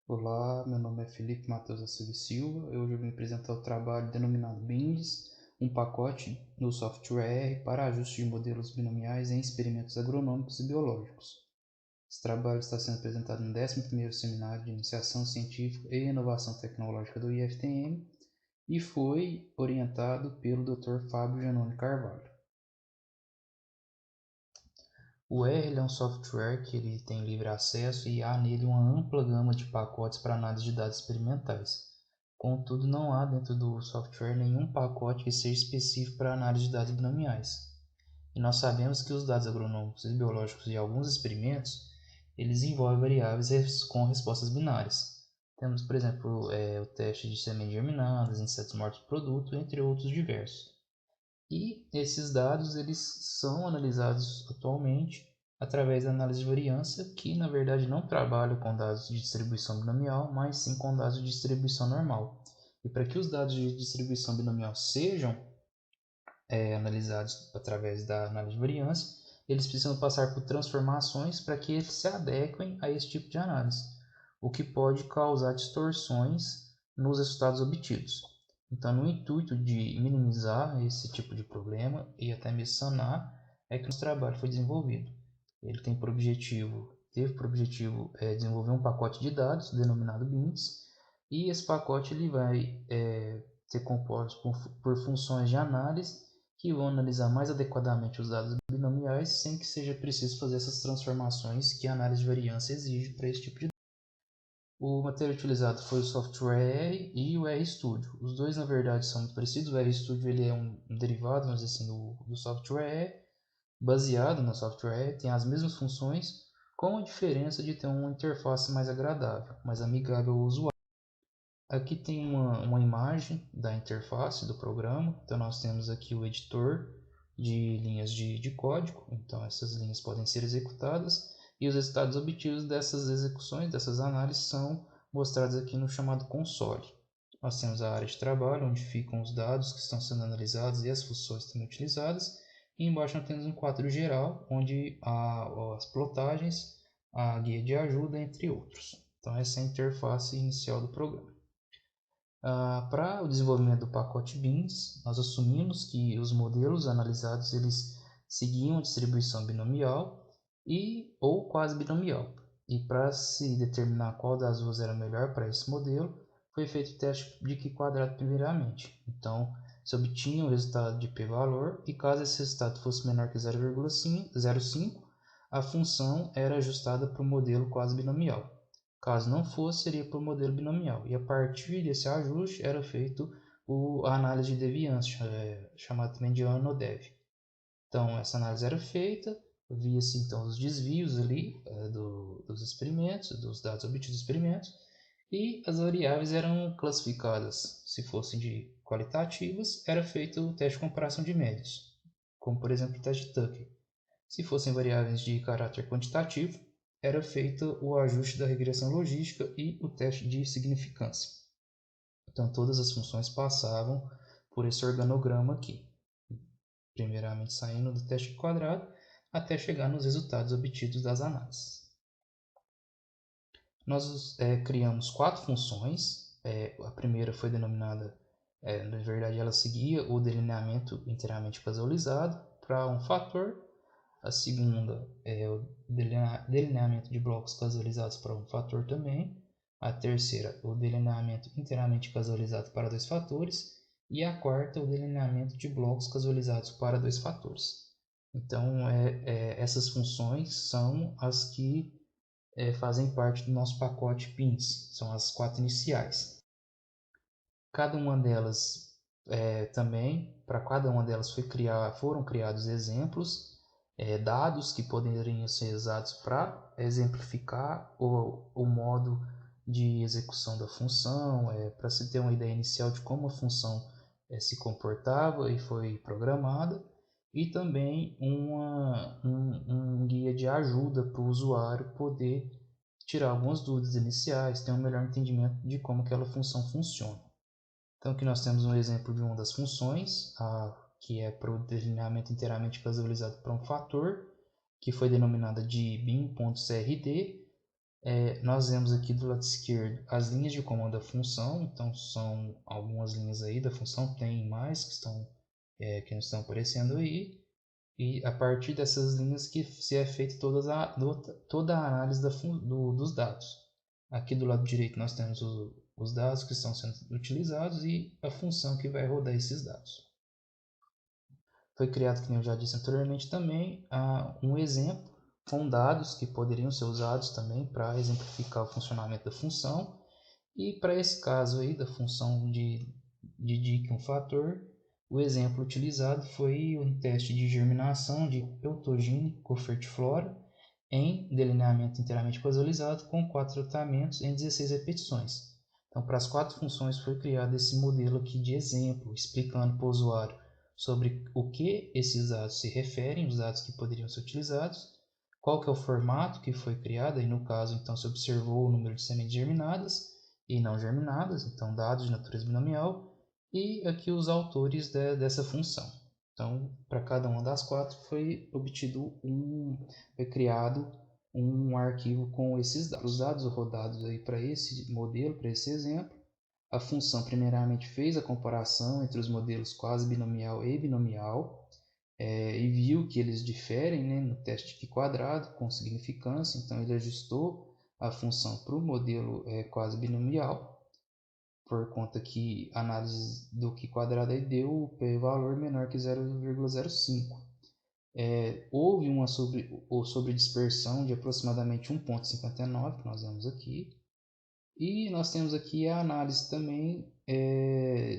Olá, meu nome é Felipe Matheus da Silva e Silva. Hoje eu vim apresentar o trabalho denominado BINDS, um pacote no software R para ajuste de modelos binomiais em experimentos agronômicos e biológicos. Esse trabalho está sendo apresentado no 11º Seminário de Iniciação Científica e Inovação Tecnológica do IFTM e foi orientado pelo Dr. Fábio Janone Carvalho. O R é um software que ele tem livre acesso e há nele uma ampla gama de pacotes para análise de dados experimentais. Contudo, não há dentro do software nenhum pacote que seja específico para análise de dados binomiais. E nós sabemos que os dados agronômicos e biológicos de alguns experimentos, eles envolvem variáveis com respostas binárias. Temos, por exemplo, o teste de sementes germinadas, insetos mortos-produto, entre outros diversos. E esses dados eles são analisados atualmente através da análise de variância, que na verdade não trabalha com dados de distribuição binomial, mas sim com dados de distribuição normal. E para que os dados de distribuição binomial sejam analisados através da análise de variância, eles precisam passar por transformações para que eles se adequem a esse tipo de análise, o que pode causar distorções nos resultados obtidos. Então, no intuito de minimizar esse tipo de problema e até mesmo sanar, é que o nosso trabalho foi desenvolvido. Ele tem teve por objetivo desenvolver um pacote de dados denominado BINDS, e esse pacote ele vai ser composto por funções de análise que vão analisar mais adequadamente os dados binomiais sem que seja preciso fazer essas transformações que a análise de variância exige para esse tipo de dados. O material utilizado foi o software R e o RStudio. Os dois, na verdade, são muito parecidos. O RStudio ele é um derivado, vamos dizer assim, do software R, baseado no software R, tem as mesmas funções, com a diferença de ter uma interface mais agradável, mais amigável ao usuário. Aqui tem uma imagem da interface do programa. Então nós temos aqui o editor de linhas de código. Então essas linhas podem ser executadas e os resultados obtidos dessas execuções, dessas análises, são mostrados aqui no chamado console. Nós temos a área de trabalho, onde ficam os dados que estão sendo analisados e as funções também utilizadas. E embaixo nós temos um quadro geral, onde há as plotagens, a guia de ajuda, entre outros. Então essa é a interface inicial do programa. Para o desenvolvimento do pacote BINS, nós assumimos que os modelos analisados eles seguiam a distribuição binomial ou quase binomial. E para se determinar qual das duas era melhor para esse modelo, foi feito o teste de Q quadrado primeiramente. Então, se obtinha o resultado de p-valor e caso esse resultado fosse menor que 0,05, a função era ajustada para o modelo quase binomial. Caso não fosse, seria para o modelo binomial. E a partir desse ajuste era feito a análise de deviância, chamada também de ANODEV. Então, essa análise era feita, via-se então os desvios ali dos experimentos, dos dados obtidos dos experimentos, e as variáveis eram classificadas. Se fossem de qualitativas, era feito o teste de comparação de médios, como por exemplo o teste de Tucker. Se fossem variáveis de caráter quantitativo, era feito o ajuste da regressão logística e o teste de significância. Então, todas as funções passavam por esse organograma aqui. Primeiramente saindo do teste quadrado, até chegar nos resultados obtidos das análises. Nós criamos 4 funções. A primeira foi denominada, na verdade ela seguia o delineamento inteiramente casualizado para um fator. A segunda é o delineamento de blocos casualizados para um fator também. A terceira, o delineamento inteiramente casualizado para 2 fatores. E a quarta, o delineamento de blocos casualizados para 2 fatores. Então, essas funções são as que fazem parte do nosso pacote PINS. São as 4 iniciais. Cada uma delas também, para cada uma delas foram criados exemplos, dados que poderiam ser usados para exemplificar o modo de execução da função, para se ter uma ideia inicial de como a função se comportava e foi programada, e também um guia de ajuda para o usuário poder tirar algumas dúvidas iniciais, ter um melhor entendimento de como aquela função funciona. Então aqui nós temos um exemplo de uma das funções, que é para o delineamento inteiramente casualizado para um fator, que foi denominada de bin.crd. Nós vemos aqui do lado esquerdo as linhas de comando da função, então são algumas linhas aí da função, tem mais que não estão aparecendo aí, e a partir dessas linhas que se é feita toda a análise dos dados. Aqui do lado direito nós temos os dados que estão sendo utilizados e a função que vai rodar esses dados. Foi criado, como eu já disse anteriormente, também um exemplo com dados que poderiam ser usados também para exemplificar o funcionamento da função. E para esse caso aí da função de dic um fator, o exemplo utilizado foi um teste de germinação de Eutogene Coffertiflora em delineamento inteiramente casualizado com 4 tratamentos em 16 repetições. Então, para as 4 funções foi criado esse modelo aqui de exemplo, explicando para o usuário sobre o que esses dados se referem, os dados que poderiam ser utilizados, qual que é o formato que foi criado, aí no caso então se observou o número de sementes germinadas e não germinadas, então dados de natureza binomial, e aqui os autores dessa função. Então, para cada uma das 4 foi criado um arquivo com esses dados. Os dados rodados aí para esse modelo, para esse exemplo, a função primeiramente fez a comparação entre os modelos quase binomial e binomial e viu que eles diferem, né, no teste de quadrado com significância, então ele ajustou a função para o modelo quase binomial, por conta que a análise do Q quadrado aí deu o p-valor menor que 0,05. Houve uma sobredispersão de aproximadamente 1,59, que nós vemos aqui. E nós temos aqui a análise também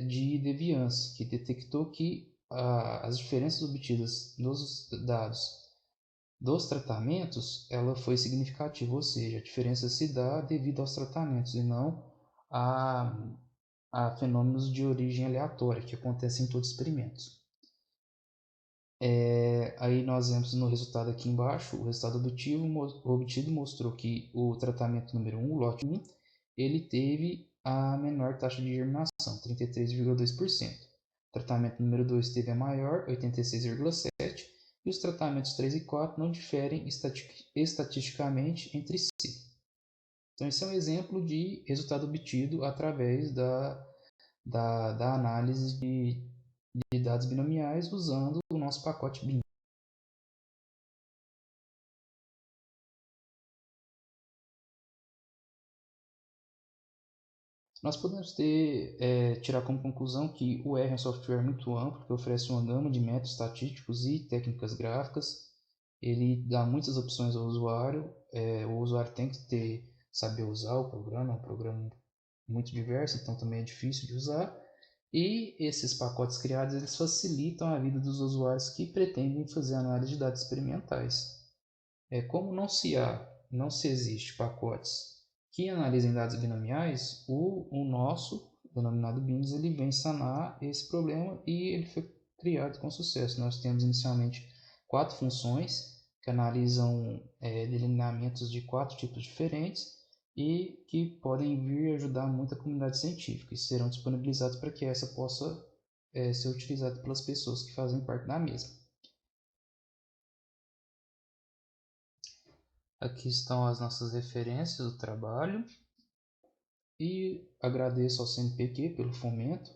de deviância, que detectou que as diferenças obtidas nos dados dos tratamentos, ela foi significativa, ou seja, a diferença se dá devido aos tratamentos e não a fenômenos de origem aleatória que acontecem em todos os experimentos. Aí nós vemos no resultado aqui embaixo, o resultado obtido mostrou que o tratamento número 1, o lote 1, ele teve a menor taxa de germinação, 33,2%. O tratamento número 2 teve a maior, 86,7%, e os tratamentos 3 e 4 não diferem estatisticamente entre si. Então, esse é um exemplo de resultado obtido através da análise de dados binomiais usando o nosso pacote BIM. Nós podemos tirar como conclusão que o R é um software muito amplo, que oferece uma gama de métodos estatísticos e técnicas gráficas. Ele dá muitas opções ao usuário. O usuário tem que saber usar o programa, é um programa muito diverso, então também é difícil de usar. E esses pacotes criados eles facilitam a vida dos usuários que pretendem fazer análise de dados experimentais. Como não se existe pacotes que analisem dados binomiais, o nosso, denominado BIMS, ele vem sanar esse problema e ele foi criado com sucesso. Nós temos inicialmente 4 funções que analisam delineamentos de 4 tipos diferentes e que podem vir ajudar muito a comunidade científica e serão disponibilizados para que essa possa ser utilizada pelas pessoas que fazem parte da mesma. Aqui estão as nossas referências do trabalho e agradeço ao CNPq pelo fomento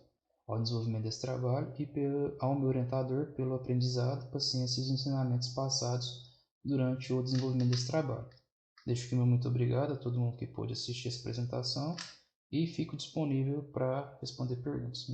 ao desenvolvimento desse trabalho e ao meu orientador pelo aprendizado, paciência e os ensinamentos passados durante o desenvolvimento desse trabalho. Deixo aqui meu muito obrigado a todo mundo que pôde assistir essa apresentação e fico disponível para responder perguntas.